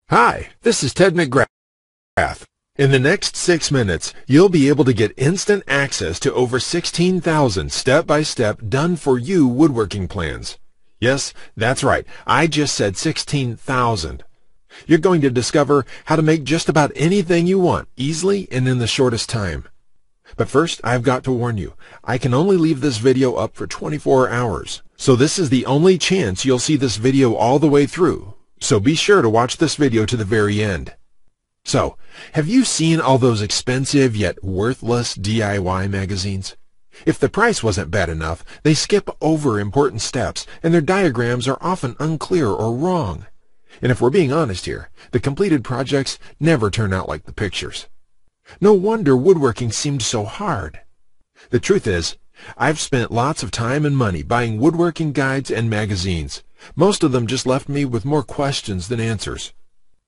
Hi, this is Ted McGrath. In the next 6 minutes, you'll be able to get instant access to over 16,000 step-by-step done-for-you woodworking plans. Yes, that's right. I just said 16,000. You're going to discover how to make just about anything you want easily and in the shortest time. But first, I've got to warn you, I can only leave this video up for 24 hours. So this is the only chance you'll see this video all the way through. So be sure to watch this video to the very end. So, have you seen all those expensive yet worthless DIY magazines? If the price wasn't bad enough, they skip over important steps, and their diagrams are often unclear or wrong. And if we're being honest here, the completed projects never turn out like the pictures. No wonder woodworking seemed so hard. The truth is, I've spent lots of time and money buying woodworking guides and magazines. Most of them just left me with more questions than answers.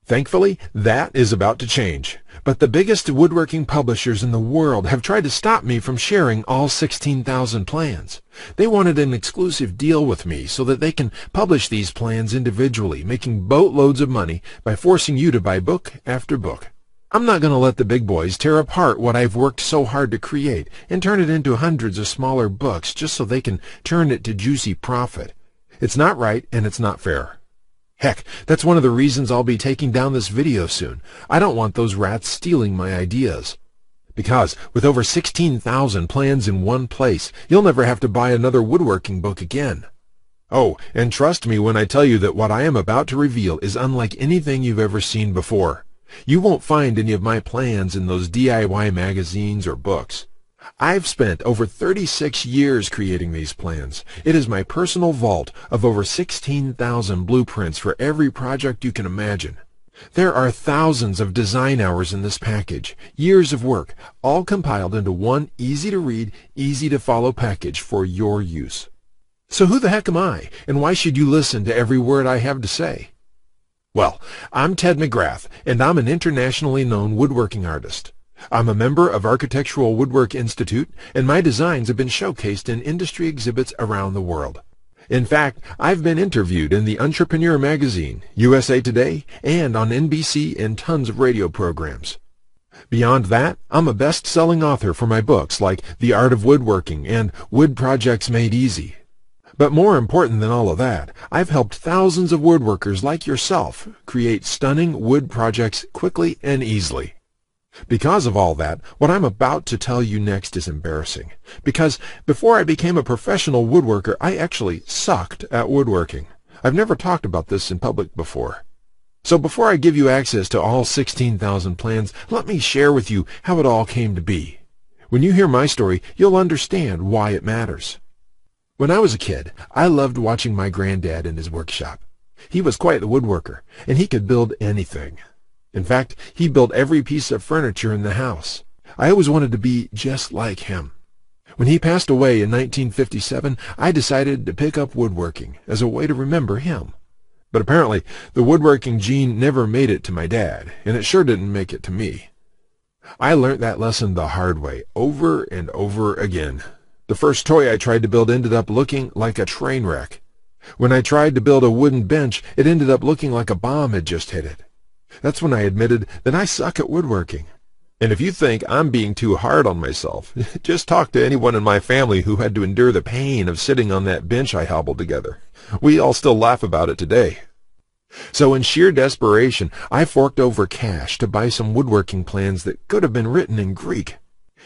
Thankfully, that is about to change. But the biggest woodworking publishers in the world have tried to stop me from sharing all 16,000 plans. They wanted an exclusive deal with me so that they can publish these plans individually, making boatloads of money by forcing you to buy book after book. I'm not going to let the big boys tear apart what I've worked so hard to create and turn it into hundreds of smaller books just so they can turn it to juicy profit. It's not right and it's not fair. Heck, that's one of the reasons I'll be taking down this video soon. I don't want those rats stealing my ideas. Because with over 16,000 plans in one place, you'll never have to buy another woodworking book again. Oh, and trust me when I tell you that what I am about to reveal is unlike anything you've ever seen before. You won't find any of my plans in those DIY magazines or books. I've spent over 36 years creating these plans. It is my personal vault of over 16,000 blueprints for every project you can imagine. There are thousands of design hours in this package, years of work, all compiled into one easy-to-read, easy-to-follow package for your use. So who the heck am I, and why should you listen to every word I have to say? Well, I'm Ted McGrath, and I'm an internationally known woodworking artist. I'm a member of Architectural Woodwork Institute, and my designs have been showcased in industry exhibits around the world. In fact, I've been interviewed in the Entrepreneur magazine, USA Today, and on NBC and tons of radio programs. Beyond that, I'm a best-selling author for my books like The Art of Woodworking and Wood Projects Made Easy. But more important than all of that, I've helped thousands of woodworkers like yourself create stunning wood projects quickly and easily. Because of all that, what I'm about to tell you next is embarrassing. Because before I became a professional woodworker, I actually sucked at woodworking. I've never talked about this in public before. So before I give you access to all 16,000 plans, let me share with you how it all came to be. When you hear my story, you'll understand why it matters. When I was a kid, I loved watching my granddad in his workshop. He was quite the woodworker, and he could build anything. In fact, he built every piece of furniture in the house. I always wanted to be just like him. When he passed away in 1957, I decided to pick up woodworking as a way to remember him. But apparently, the woodworking gene never made it to my dad, and it sure didn't make it to me. I learned that lesson the hard way, over and over again. The first toy I tried to build ended up looking like a train wreck. When I tried to build a wooden bench, it ended up looking like a bomb had just hit it. That's when I admitted that I suck at woodworking. And if you think I'm being too hard on myself, just talk to anyone in my family who had to endure the pain of sitting on that bench I hobbled together. We all still laugh about it today. So in sheer desperation, I forked over cash to buy some woodworking plans that could have been written in Greek.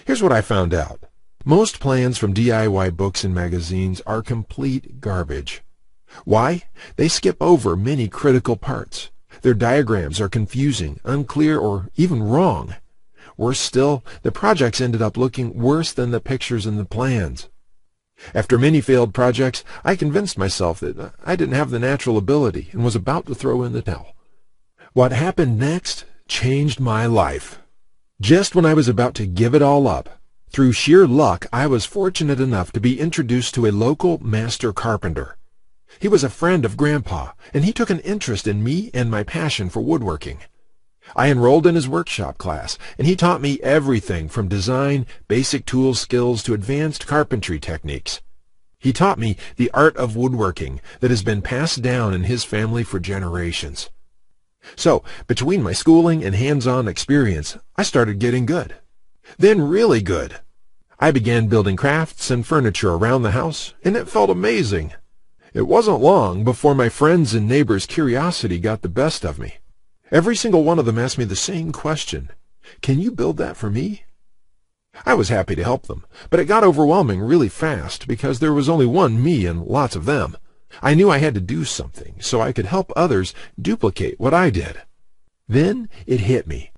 Here's what I found out. Most plans from DIY books and magazines are complete garbage. Why? They skip over many critical parts. Their diagrams are confusing, unclear, or even wrong. Worse still, the projects ended up looking worse than the pictures in the plans. After many failed projects, I convinced myself that I didn't have the natural ability and was about to throw in the towel. What happened next changed my life. Just when I was about to give it all up, through sheer luck, I was fortunate enough to be introduced to a local master carpenter. He was a friend of Grandpa, and he took an interest in me and my passion for woodworking. I enrolled in his workshop class, and he taught me everything from design, basic tool skills to advanced carpentry techniques. He taught me the art of woodworking that has been passed down in his family for generations. So, between my schooling and hands-on experience, I started getting good. Then really good. I began building crafts and furniture around the house, and it felt amazing. It wasn't long before my friends' and neighbors' curiosity got the best of me. Every single one of them asked me the same question: "Can you build that for me?" I was happy to help them, but it got overwhelming really fast because there was only one me and lots of them. I knew I had to do something so I could help others duplicate what I did. Then it hit me.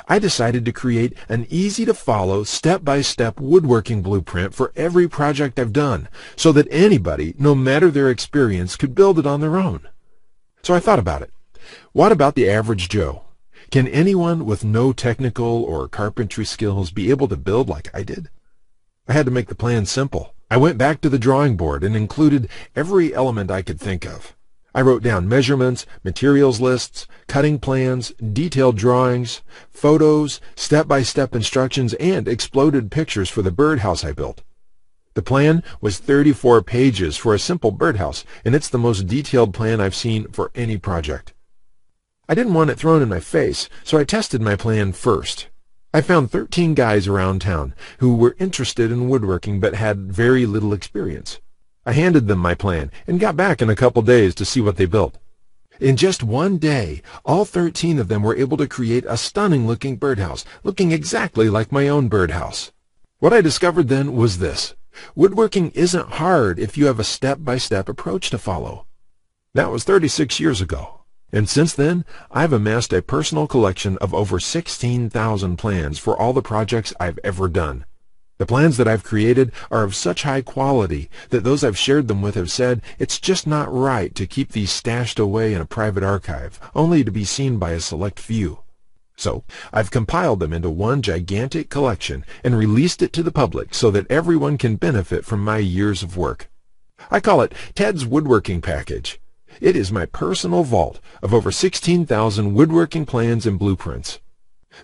I decided to create an easy-to-follow, step-by-step woodworking blueprint for every project I've done, so that anybody, no matter their experience, could build it on their own. So I thought about it. What about the average Joe? Can anyone with no technical or carpentry skills be able to build like I did? I had to make the plan simple. I went back to the drawing board and included every element I could think of. I wrote down measurements, materials lists, cutting plans, detailed drawings, photos, step-by-step instructions, and exploded pictures for the birdhouse I built. The plan was 34 pages for a simple birdhouse, and it's the most detailed plan I've seen for any project. I didn't want it thrown in my face, so I tested my plan first. I found 13 guys around town who were interested in woodworking but had very little experience. I handed them my plan and got back in a couple days to see what they built. In just one day, all 13 of them were able to create a stunning-looking birdhouse, looking exactly like my own birdhouse. What I discovered then was this: woodworking isn't hard if you have a step-by-step approach to follow. That was 36 years ago. And since then, I've amassed a personal collection of over 16,000 plans for all the projects I've ever done. The plans that I've created are of such high quality that those I've shared them with have said it's just not right to keep these stashed away in a private archive, only to be seen by a select few. So, I've compiled them into one gigantic collection and released it to the public so that everyone can benefit from my years of work. I call it Ted's Woodworking Package. It is my personal vault of over 16,000 woodworking plans and blueprints.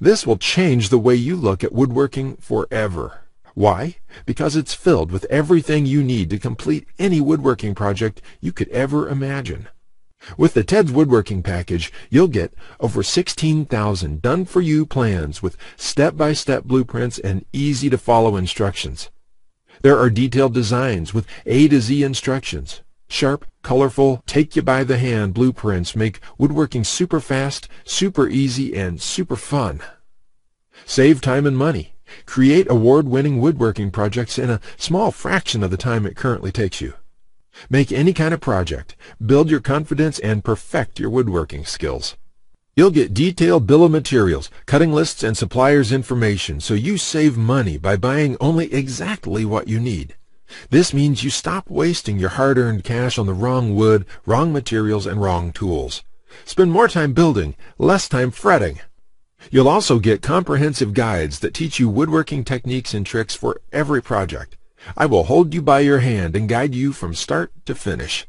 This will change the way you look at woodworking forever. Why? Because it's filled with everything you need to complete any woodworking project you could ever imagine. With the Ted's Woodworking Package, you'll get over 16,000 done-for-you plans with step-by-step blueprints and easy-to-follow instructions. There are detailed designs with A to Z instructions. Sharp, colorful, take-you-by-the-hand blueprints make woodworking super fast, super easy, and super fun. Save time and money. Create award-winning woodworking projects in a small fraction of the time it currently takes you. Make any kind of project, build your confidence, and perfect your woodworking skills. You'll get detailed bill of materials, cutting lists, and suppliers' information so you save money by buying only exactly what you need. This means you stop wasting your hard-earned cash on the wrong wood, wrong materials, and wrong tools. Spend more time building, less time fretting. You'll also get comprehensive guides that teach you woodworking techniques and tricks for every project. I will hold you by your hand and guide you from start to finish.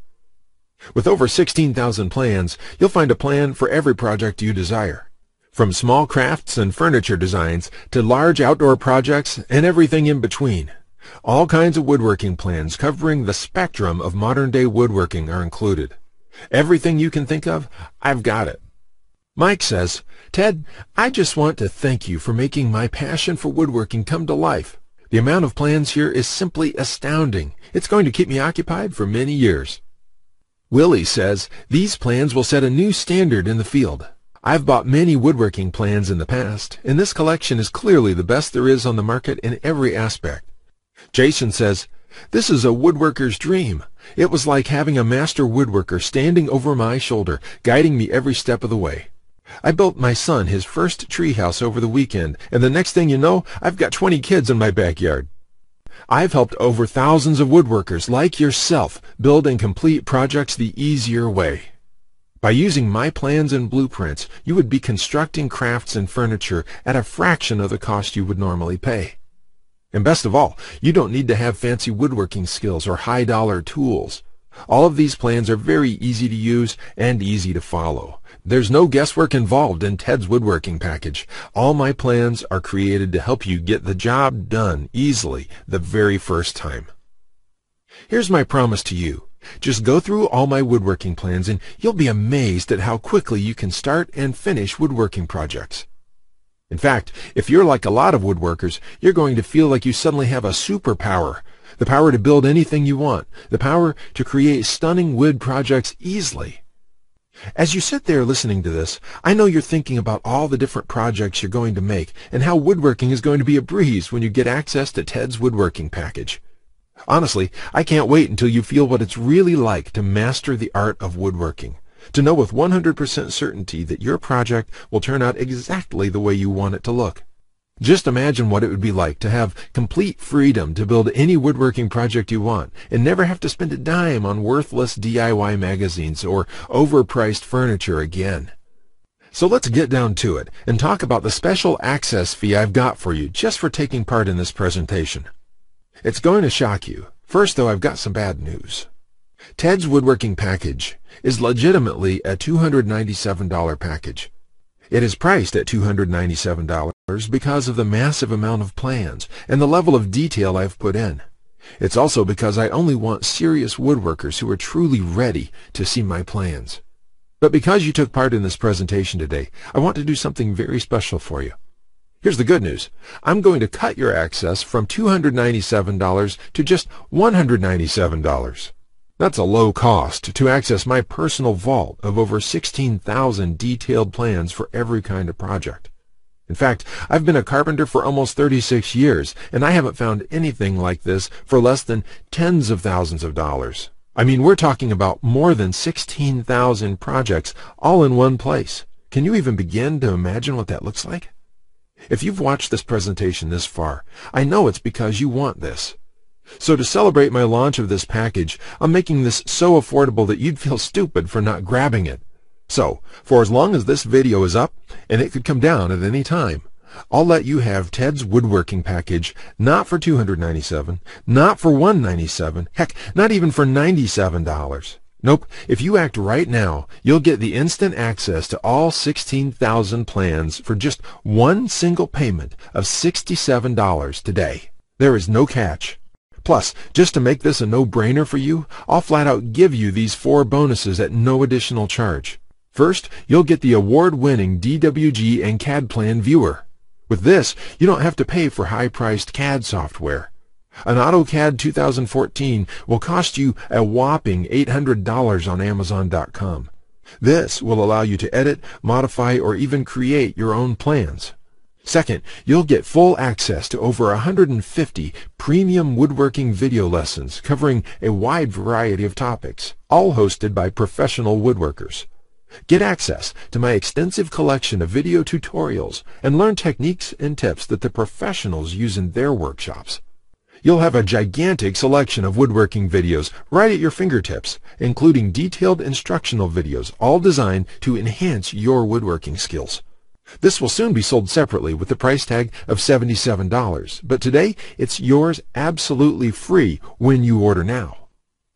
With over 16,000 plans, you'll find a plan for every project you desire. From small crafts and furniture designs to large outdoor projects and everything in between. All kinds of woodworking plans covering the spectrum of modern-day woodworking are included. Everything you can think of, I've got it. Mike says, "Ted, I just want to thank you for making my passion for woodworking come to life. The amount of plans here is simply astounding. It's going to keep me occupied for many years." Willie says, "These plans will set a new standard in the field. I've bought many woodworking plans in the past, and this collection is clearly the best there is on the market in every aspect." Jason says, "This is a woodworker's dream. It was like having a master woodworker standing over my shoulder, guiding me every step of the way. I built my son his first treehouse over the weekend, and the next thing you know, I've got 20 kids in my backyard. I've helped over thousands of woodworkers like yourself build and complete projects the easier way. By using my plans and blueprints, you would be constructing crafts and furniture at a fraction of the cost you would normally pay. And best of all, you don't need to have fancy woodworking skills or high-dollar tools. All of these plans are very easy to use and easy to follow. There's no guesswork involved in Ted's Woodworking Package. All my plans are created to help you get the job done easily the very first time. Here's my promise to you. Just go through all my woodworking plans and you'll be amazed at how quickly you can start and finish woodworking projects. In fact, if you're like a lot of woodworkers, you're going to feel like you suddenly have a superpower. The power to build anything you want. The power to create stunning wood projects easily. As you sit there listening to this, I know you're thinking about all the different projects you're going to make and how woodworking is going to be a breeze when you get access to Ted's woodworking package. Honestly, I can't wait until you feel what it's really like to master the art of woodworking, to know with 100% certainty that your project will turn out exactly the way you want it to look. Just imagine what it would be like to have complete freedom to build any woodworking project you want and never have to spend a dime on worthless DIY magazines or overpriced furniture again. So let's get down to it and talk about the special access fee I've got for you just for taking part in this presentation. It's going to shock you. First, though, I've got some bad news. Ted's woodworking package is legitimately a $297 package. It is priced at $297 because of the massive amount of plans and the level of detail I've put in. It's also because I only want serious woodworkers who are truly ready to see my plans. But because you took part in this presentation today, I want to do something very special for you. Here's the good news. I'm going to cut your access from $297 to just $197. That's a low cost to access my personal vault of over 16,000 detailed plans for every kind of project. In fact, I've been a carpenter for almost 36 years, and I haven't found anything like this for less than tens of thousands of dollars. I mean, we're talking about more than 16,000 projects all in one place. Can you even begin to imagine what that looks like? If you've watched this presentation this far, I know it's because you want this. So to celebrate my launch of this package, I'm making this so affordable that you'd feel stupid for not grabbing it. So, for as long as this video is up, and it could come down at any time, I'll let you have Ted's woodworking package not for $297, not for $197, heck, not even for $97. Nope, if you act right now, you'll get the instant access to all 16,000 plans for just one single payment of $67 today. There is no catch. Plus, just to make this a no-brainer for you, I'll flat out give you these 4 bonuses at no additional charge. First, you'll get the award-winning DWG and CAD Plan Viewer. With this, you don't have to pay for high-priced CAD software. An AutoCAD 2014 will cost you a whopping $800 on Amazon.com. This will allow you to edit, modify, or even create your own plans. Second, you'll get full access to over 150 premium woodworking video lessons covering a wide variety of topics, all hosted by professional woodworkers. Get access to my extensive collection of video tutorials and learn techniques and tips that the professionals use in their workshops. You'll have a gigantic selection of woodworking videos right at your fingertips, including detailed instructional videos, all designed to enhance your woodworking skills. This will soon be sold separately with the price tag of $77, but today it's yours absolutely free when you order now.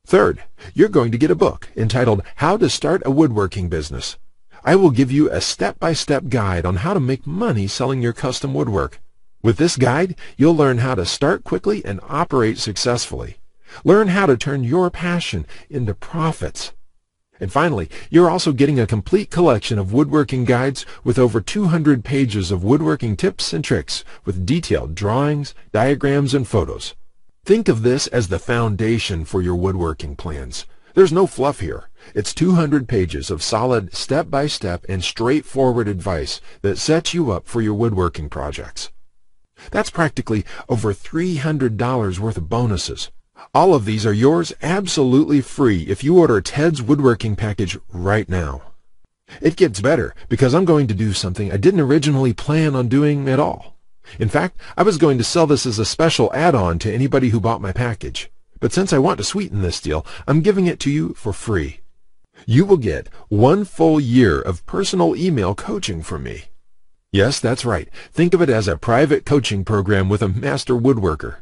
Third, you're going to get a book entitled How to Start a Woodworking Business. I will give you a step-by-step guide on how to make money selling your custom woodwork. With this guide, you'll learn how to start quickly and operate successfully. Learn how to turn your passion into profits. And finally, you're also getting a complete collection of woodworking guides with over 200 pages of woodworking tips and tricks with detailed drawings, diagrams, and photos. Think of this as the foundation for your woodworking plans. There's no fluff here. It's 200 pages of solid step-by-step and straightforward advice that sets you up for your woodworking projects. That's practically over $300 worth of bonuses. All of these are yours absolutely free if you order Ted's woodworking package right now. It gets better because I'm going to do something I didn't originally plan on doing at all. In fact, I was going to sell this as a special add-on to anybody who bought my package. But since I want to sweeten this deal, I'm giving it to you for free. You will get 1 full year of personal email coaching from me. Yes, that's right. Think of it as a private coaching program with a master woodworker.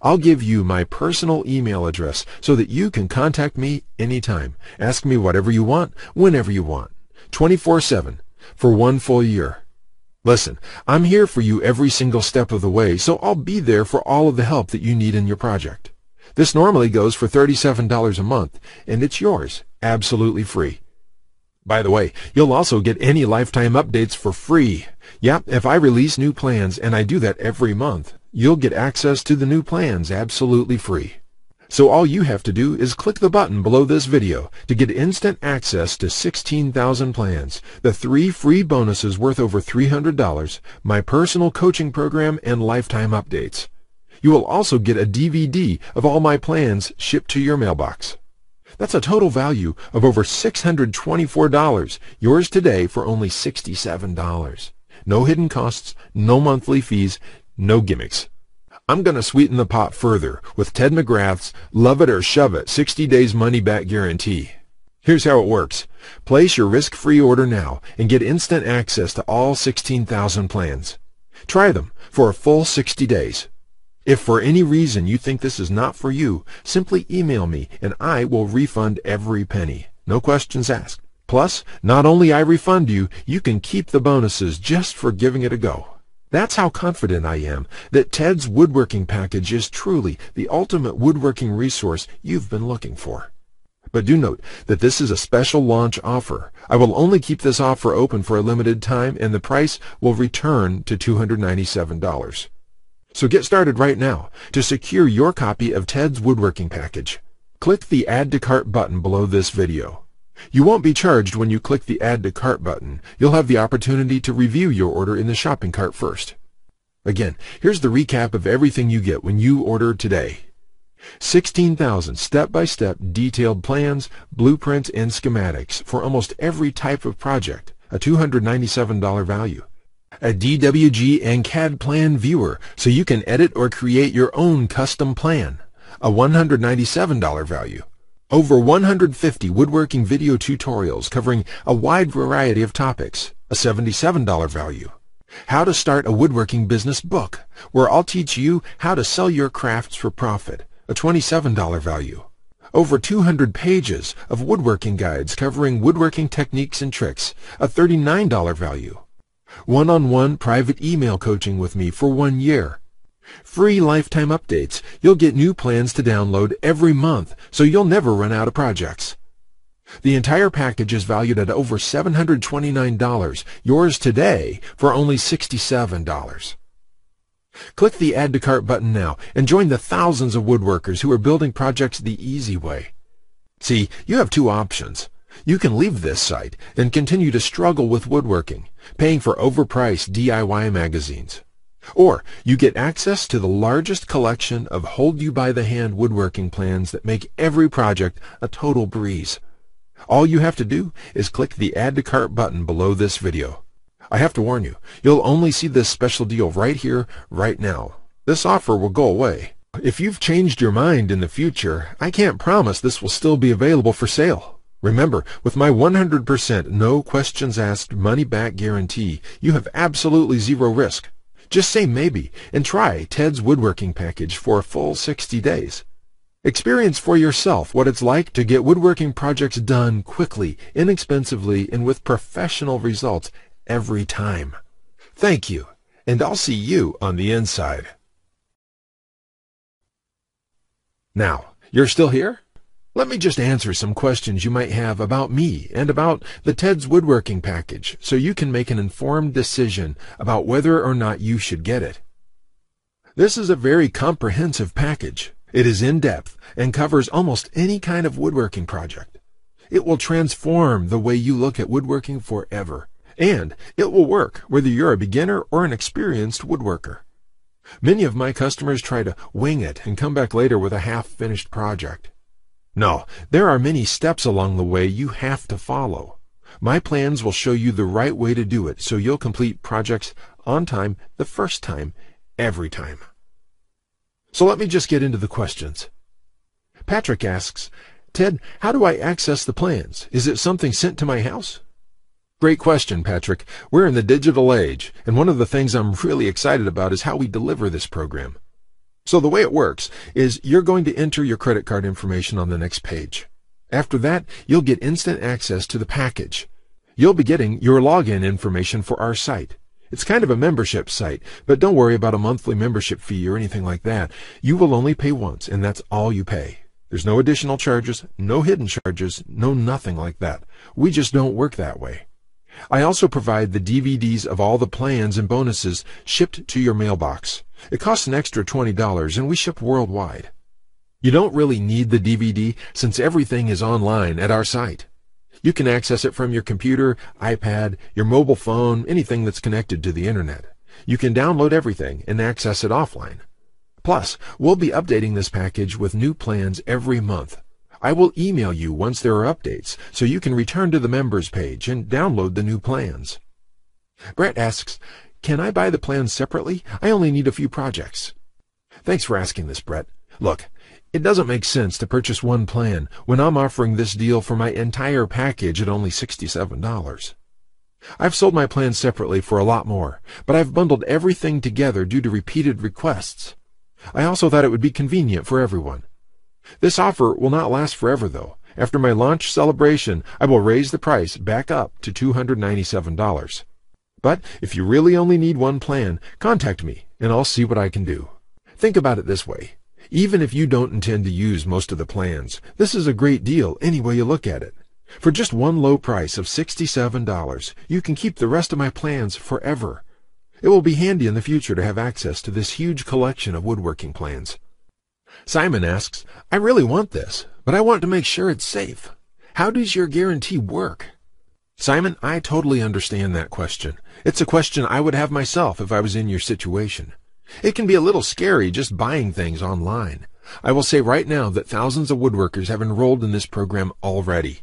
I'll give you my personal email address so that you can contact me anytime. Ask me whatever you want, whenever you want, 24/7, for 1 full year. Listen, I'm here for you every single step of the way, so I'll be there for all of the help that you need in your project. This normally goes for $37 a month, and it's yours, absolutely free. By the way, you'll also get any lifetime updates for free. Yeah, if I release new plans, and I do that every month, you'll get access to the new plans absolutely free. So all you have to do is click the button below this video to get instant access to 16,000 plans, the 3 free bonuses worth over $300, my personal coaching program, and lifetime updates. You will also get a DVD of all my plans shipped to your mailbox. That's a total value of over $624, yours today for only $67. No hidden costs, no monthly fees, no gimmicks. I'm going to sweeten the pot further with Ted McGrath's Love It or Shove It 60 Days Money Back Guarantee. Here's how it works. Place your risk-free order now and get instant access to all 16,000 plans. Try them for a full 60 days. If for any reason you think this is not for you, simply email me and I will refund every penny. No questions asked. Plus, not only I refund you, you can keep the bonuses just for giving it a go. That's how confident I am that Ted's Woodworking Package is truly the ultimate woodworking resource you've been looking for. But do note that this is a special launch offer. I will only keep this offer open for a limited time, and the price will return to $297. So get started right now to secure your copy of Ted's Woodworking Package. Click the Add to Cart button below this video. You won't be charged when you click the Add to Cart button. You'll have the opportunity to review your order in the shopping cart first. Again, here's the recap of everything you get when you order today. 16,000 step-by-step detailed plans, blueprints, and schematics for almost every type of project, a $297 value. A DWG and CAD plan viewer so you can edit or create your own custom plan, a $197 value. Over 150 woodworking video tutorials covering a wide variety of topics, a $77 value. How to start a woodworking business book, where I'll teach you how to sell your crafts for profit, a $27 value. Over 200 pages of woodworking guides covering woodworking techniques and tricks, a $39 value. One-on-one private email coaching with me for 1 year. Free lifetime updates. You'll get new plans to download every month, so you'll never run out of projects. The entire package is valued at over $729, yours today for only $67. Click the Add to Cart button now and join the thousands of woodworkers who are building projects the easy way. See, you have two options. You can leave this site and continue to struggle with woodworking, paying for overpriced DIY magazines. Or you get access to the largest collection of hold-you-by-the-hand woodworking plans that make every project a total breeze. All you have to do is click the Add to Cart button below this video. I have to warn you, you'll only see this special deal right here, right now. This offer will go away. If you've changed your mind in the future, I can't promise this will still be available for sale. Remember, with my 100% no questions asked money-back guarantee, you have absolutely zero risk. Just say maybe and try Ted's Woodworking Package for a full 60 days. Experience for yourself what it's like to get woodworking projects done quickly, inexpensively, and with professional results every time. Thank you, and I'll see you on the inside. Now, you're still here? Let me just answer some questions you might have about me and about the Ted's Woodworking Package so you can make an informed decision about whether or not you should get it. This is a very comprehensive package. It is in-depth and covers almost any kind of woodworking project. It will transform the way you look at woodworking forever, and it will work whether you're a beginner or an experienced woodworker. Many of my customers try to wing it and come back later with a half-finished project. No, there are many steps along the way you have to follow. My plans will show you the right way to do it so you'll complete projects on time the first time, every time. So let me just get into the questions. Patrick asks, Ted, how do I access the plans? Is it something sent to my house? Great question, Patrick. We're in the digital age, and one of the things I'm really excited about is how we deliver this program. So the way it works is you're going to enter your credit card information on the next page. After that, you'll get instant access to the package. You'll be getting your login information for our site, It's kind of a membership site, but don't worry about a monthly membership fee or anything like that. You will only pay once, and that's all you pay. There's no additional charges, no hidden charges, no nothing like that. We just don't work that way. I also provide the DVDs of all the plans and bonuses shipped to your mailbox. It costs an extra $20, and we ship worldwide. You don't really need the DVD since everything is online at our site. You can access it from your computer, iPad, your mobile phone, anything that's connected to the internet. You can download everything and access it offline. Plus, we'll be updating this package with new plans every month. I will email you once there are updates, so you can return to the members page and download the new plans. Brett asks, can I buy the plans separately? I only need a few projects. Thanks for asking this, Brett. Look, it doesn't make sense to purchase one plan when I'm offering this deal for my entire package at only $67. I've sold my plans separately for a lot more, but I've bundled everything together due to repeated requests. I also thought it would be convenient for everyone. This offer will not last forever, though. After my launch celebration, I will raise the price back up to $297. But if you really only need one plan, contact me, and I'll see what I can do. Think about it this way. Even if you don't intend to use most of the plans, this is a great deal any way you look at it. For just one low price of $67, you can keep the rest of my plans forever. It will be handy in the future to have access to this huge collection of woodworking plans. Simon asks, I really want this, but I want to make sure it's safe. How does your guarantee work? Simon, I totally understand that question. It's a question I would have myself if I was in your situation. It can be a little scary just buying things online. I will say right now that thousands of woodworkers have enrolled in this program already.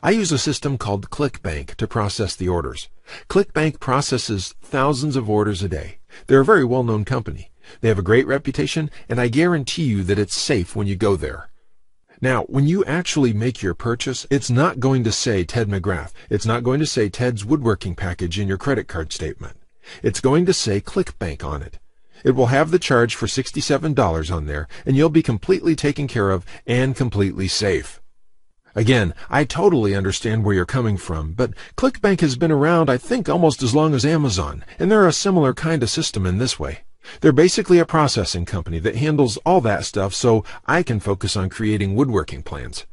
I use a system called ClickBank to process the orders. ClickBank processes thousands of orders a day. They're a very well-known company. They have a great reputation, and I guarantee you that it's safe when you go there. Now, when you actually make your purchase, it's not going to say Ted McGrath. It's not going to say Ted's Woodworking Package in your credit card statement. It's going to say ClickBank on it. It will have the charge for $67 on there, and you'll be completely taken care of and completely safe. Again, I totally understand where you're coming from, but ClickBank has been around, I think, almost as long as Amazon, and they're a similar kind of system in this way. They're basically a processing company that handles all that stuff so I can focus on creating woodworking plans.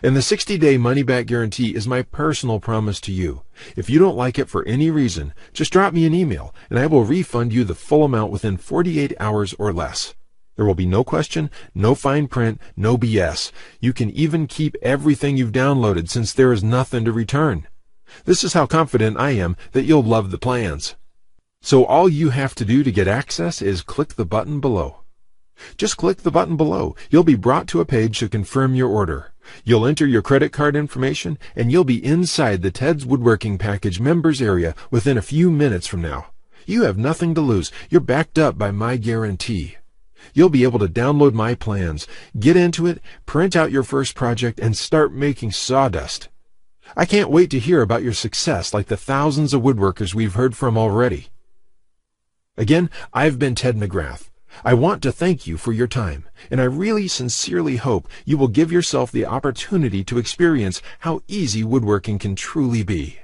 And the 60-day money-back guarantee is my personal promise to you. If you don't like it for any reason, just drop me an email, and I will refund you the full amount within 48 hours or less. There will be no question, no fine print, no BS. You can even keep everything you've downloaded since there is nothing to return. This is how confident I am that you'll love the plans. So all you have to do to get access is click the button below. Just click the button below. You'll be brought to a page to confirm your order. You'll enter your credit card information, and you'll be inside the Ted's Woodworking Package members area within a few minutes from now. You have nothing to lose. You're backed up by my guarantee. You'll be able to download my plans, get into it, print out your first project, and start making sawdust. I can't wait to hear about your success like the thousands of woodworkers we've heard from already. Again, I've been Ted McGrath. I want to thank you for your time, and I really sincerely hope you will give yourself the opportunity to experience how easy woodworking can truly be.